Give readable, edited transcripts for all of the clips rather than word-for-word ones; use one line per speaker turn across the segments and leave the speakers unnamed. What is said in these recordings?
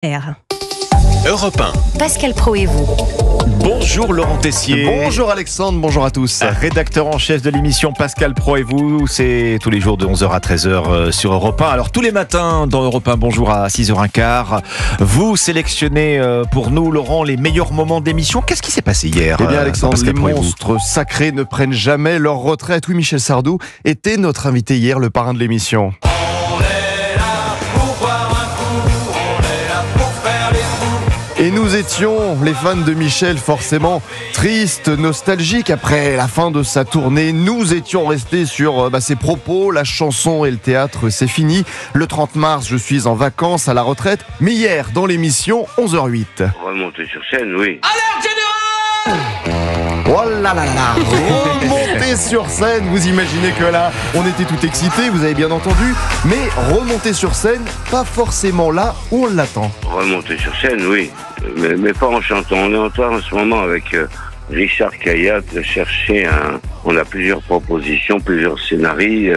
R.
Europe 1.
Pascal Pro et vous.
Bonjour Laurent Tessier.
Bonjour Alexandre, bonjour à tous.
Rédacteur en chef de l'émission Pascal Pro et vous, c'est tous les jours de 11h à 13h sur Europe 1. Alors tous les matins dans Europe 1, bonjour à 6h15. Vous sélectionnez pour nous, Laurent, les meilleurs moments d'émission. Qu'est-ce qui s'est passé hier?
Eh bien Alexandre,
Pascal
les
Pro et vous
monstres sacrés ne prennent jamais leur retraite. Oui, Michel Sardou était notre invité hier, le parrain de l'émission. Et nous étions, les fans de Michel, forcément tristes, nostalgiques après la fin de sa tournée. Nous étions restés sur ses propos, la chanson et le théâtre, c'est fini. Le 30 mars, je suis en vacances à la retraite. Mais hier, dans l'émission, 11h08.
Remonter sur scène, oui.
Oh là là là là, remonter sur scène, vous imaginez que là, on était tout excités, vous avez bien entendu, mais remonter sur scène, pas forcément là où on l'attend.
Remonter sur scène, oui. Mais pas en chantant. On est en train en ce moment avec Richard Caillat de chercher On a plusieurs propositions, plusieurs scénarios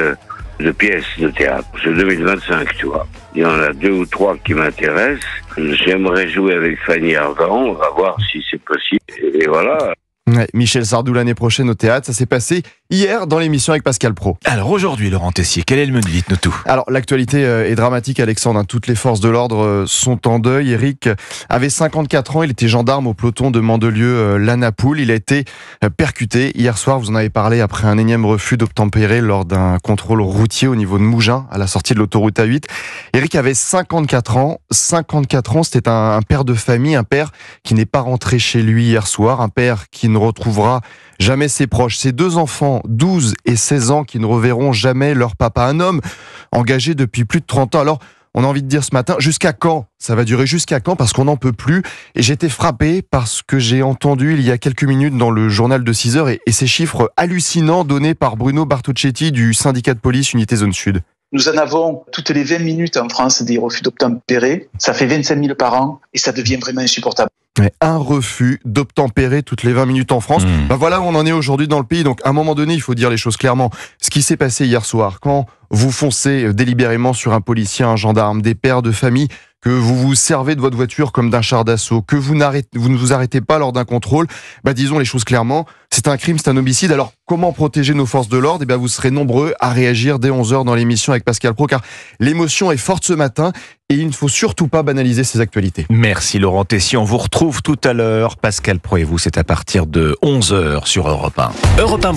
de pièces de théâtre. C'est 2025, tu vois. Il y en a 2 ou 3 qui m'intéressent. J'aimerais jouer avec Fanny Ardant. On va voir si c'est possible. Et voilà.
Ouais, Michel Sardou l'année prochaine au théâtre, ça s'est passé hier dans l'émission avec Pascal Pro.
Alors aujourd'hui, Laurent Tessier, quel est le menu? Dites-nous tout.
Alors l'actualité est dramatique, Alexandre. Toutes les forces de l'ordre sont en deuil. Eric avait 54 ans, il était gendarme au peloton de Mandelieu-Lanapoule. Il a été percuté hier soir, vous en avez parlé, après un énième refus d'obtempérer lors d'un contrôle routier au niveau de Mougins, à la sortie de l'autoroute A8. Eric avait 54 ans. 54 ans, c'était un père de famille, un père qui n'est pas rentré chez lui hier soir, un père qui ne retrouvera jamais ses proches. Ses 2 enfants, 12 et 16 ans, qui ne reverront jamais leur papa. Un homme engagé depuis plus de 30 ans. Alors, on a envie de dire ce matin, jusqu'à quand? Ça va durer jusqu'à quand? Parce qu'on n'en peut plus. Et j'étais frappé parce que j'ai entendu il y a quelques minutes dans le journal de 6h et ces chiffres hallucinants donnés par Bruno Bartocchetti du syndicat de police Unité Zone Sud.
Nous en avons toutes les 20 minutes en France des refus d'obtempérer. Ça fait 25 000 par an et ça devient vraiment insupportable.
Un refus d'obtempérer toutes les 20 minutes en France. Voilà où on en est aujourd'hui dans le pays. Donc à un moment donné, il faut dire les choses clairement. Ce qui s'est passé hier soir, quand vous foncez délibérément sur un policier, un gendarme, des pères de famille, que vous vous servez de votre voiture comme d'un char d'assaut, que vous ne vous arrêtez pas lors d'un contrôle, disons les choses clairement, c'est un crime, c'est un homicide. Alors comment protéger nos forces de l'ordre? Vous serez nombreux à réagir dès 11h dans l'émission avec Pascal Pro, car l'émotion est forte ce matin et il ne faut surtout pas banaliser ces actualités.
Merci Laurent Tessier, on vous retrouve tout à l'heure. Pascal Pro et vous, c'est à partir de 11h sur Europe 1. Europe 1.